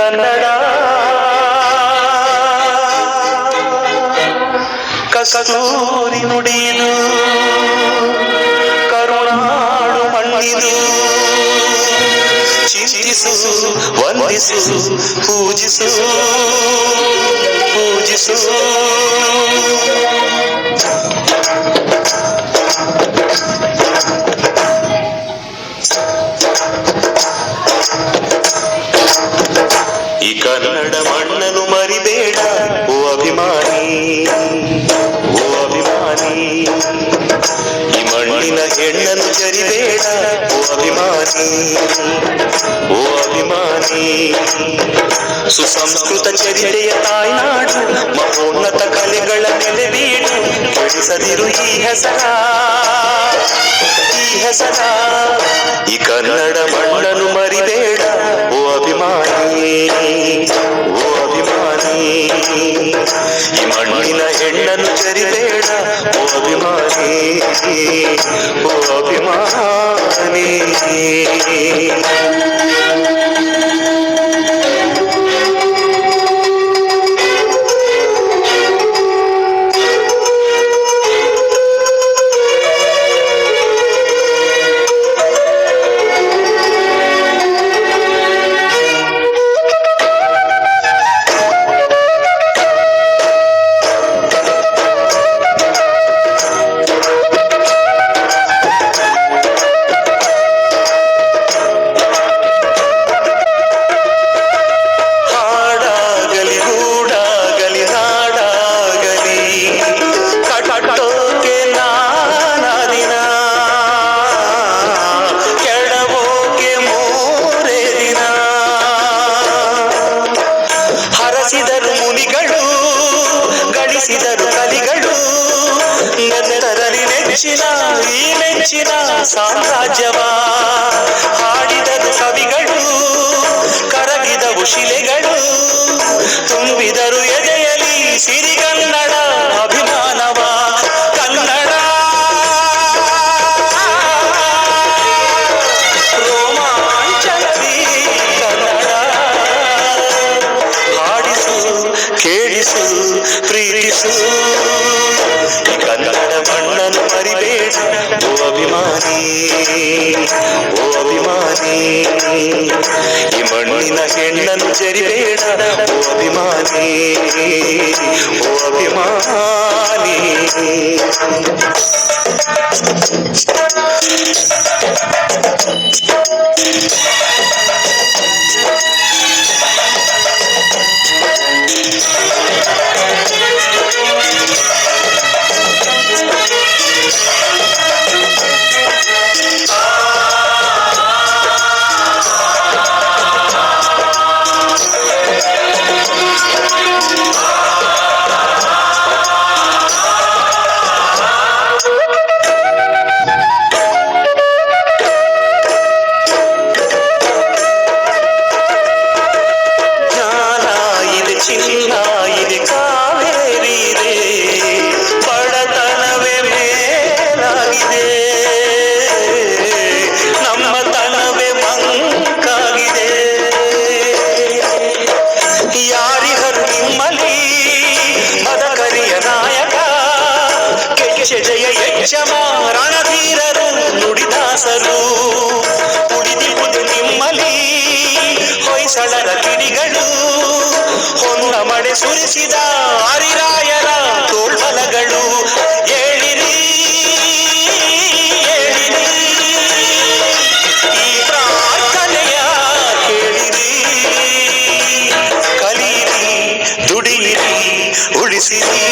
ಕನ್ನಡ ಕಸ್ತೂರಿ ನುಡಿದು ಕರುಣಾಳು ಮಣ್ಣಿದು ಚಿಂತಿಸು ವಂದಿಸು ಪೂಜಿಸು ಪೂಜಿಸು ಈ ಕನ್ನಡ ಮಣ್ಣನ್ನು ಮರಿಬೇಡ ಓ ಅಭಿಮಾನಿ, ಓ ಅಭಿಮಾನಿ. ಈ ಮಣ್ಣಿನ ಹೆಣ್ಣನ್ನು ಜರಿಬೇಡ ಓ ಅಭಿಮಾನಿ, ಓ ಅಭಿಮಾನಿ. ಸುಸಂಸ್ಕೃತ ಚರಿತೆಯ ತಾಯ್ನಾಡು, ಮಹೋನ್ನತ ಕಲೆಗಳ ನೆಲೆಬೀಡು. ಕೆಡಿಸದಿರು ಈ ಹೆಸರ, ಈ ಹೆಸರ. ಈ ಕನ್ನಡ ಮಣ್ಣನ್ನು ಮರಿಬೇಡ ಓ ಅಭಿಮಾನಿ, ಓ ಅಭಿಮಾನಿ. ಈ ಮಣ್ಣಿನ ಹೆಣ್ಣನ್ನು ಜರಿಬೇಡ ಓ ಅಭಿಮಾನಿ, ಓ ಅಭಿಮಾನಿ. ಈ ಮೆಚ್ಚಿನ ಸಾಮ್ರಾಜ್ಯವ ಹಾಡಿದರು ಕವಿಗಳು, ಕರಗಿದವು ಶಿಲೆಗಳು, ತುಂಬಿದರು ಎದೆಯಲಿ ಸಿರಿಗನ್ನಡ ಅಭಿಮಾನವ. ಕನ್ನಡ ರೋಮಾಂಚನವಿ, ಕನ್ನಡ ಹಾಡಿಸು ಕೇಳಿಸು ಪ್ರೀತಿಸು. ಕನ್ನಡ ಮಣ್ಣನ್ನು ಮರಿಬೇಡ ಓ ಅಭಿಮಾನಿ, ಓ ಅಭಿಮಾನಿ. ಈ ಮಣ್ಣಿನ ಹೆಣ್ಣನ್ನು ಜರಿಬೇಡ ಓ ಅಭಿಮಾನಿ, ಓ ಅಭಿಮಾನಿ. ರಣಧೀರರು ನುಡಿದಾಸರು ಉಳಿದಿರುವುದು ನಿಮ್ಮಲಿ ಹೊಯ್ಸಳರ ಕಿಡಿಗಳು, ಹೊನ್ನ ಮಳೆ ಸುರಿಸಿದ ಹರಿರಾಯರ ತೋಳ್ಬಲಗಳು. ಏಳಿರಿ ಏಳಿರಿ ಈ ಪ್ರಾರ್ಥನೆಯ ಕೇಳಿರಿ, ಕಲಿಯಿರಿ ದುಡಿಯಿರಿ ಉಳಿಸಿರಿ.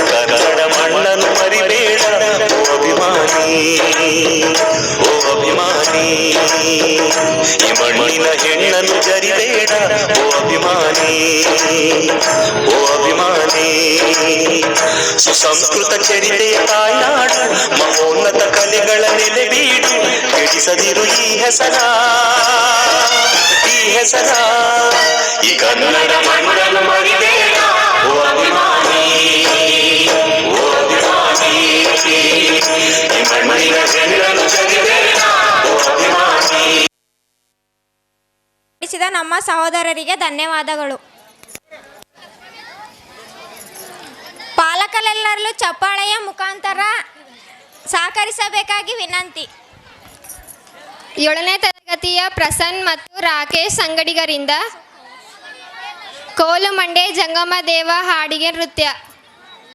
ಕನ್ನಡ ಮಣ್ಣನ್ನು ಮರಿಬೇಡ ಓ ಅಭಿಮಾನಿ, ಓ ಅಭಿಮಾನಿ. ಈ ಮಣ್ಣಿನ ಹೆಣ್ಣನ್ನು ಜರಿಬೇಡ ಓ ಅಭಿಮಾನಿ, ಓ ಅಭಿಮಾನಿ. ಸುಸಂಸ್ಕೃತ ಚರಿತೆಯ ತಾಯ್ನಾಡು, ಮಹೋನ್ನತ ಕಲೆಗಳ ನೆಲೆಬೀಡು. ಕೆಡಿಸದಿರು ಈ ಹೆಸರ, ಈ ಹೆಸರ. ಈ ಕನ್ನಡ ಮಣ್ಣನ್ನು ಮರಿಬೇಡ ಓ ಅಭಿಮಾನಿ, ಓ ಅಭಿಮಾನಿ. ಈ ಮಣ್ಣಿನ ಹೆಣ್ಣನ್ನು ಜರಿಬೇಡ ಓ ಅಭಿಮಾನಿ. ಸಹಕರಿಸಿದ ನಮ್ಮ ಸಹೋದರರಿಗೆ ಧನ್ಯವಾದಗಳು. ಪಾಲಕರೆಲ್ಲರೂ ಚಪ್ಪಾಳೆಯ ಮುಖಾಂತರ ಸಹಕರಿಸಬೇಕಾಗಿ ವಿನಂತಿ. 7ನೇ ತರಗತಿಯ ಪ್ರಸನ್ನ ಮತ್ತು ರಾಕೇಶ್ ಅಂಗಡಿಗರಿಂದ ಕೋಲು ಮಂಡೆ ಜಂಗಮ ದೇವ ಹಾಡಿಗೆ ನೃತ್ಯ.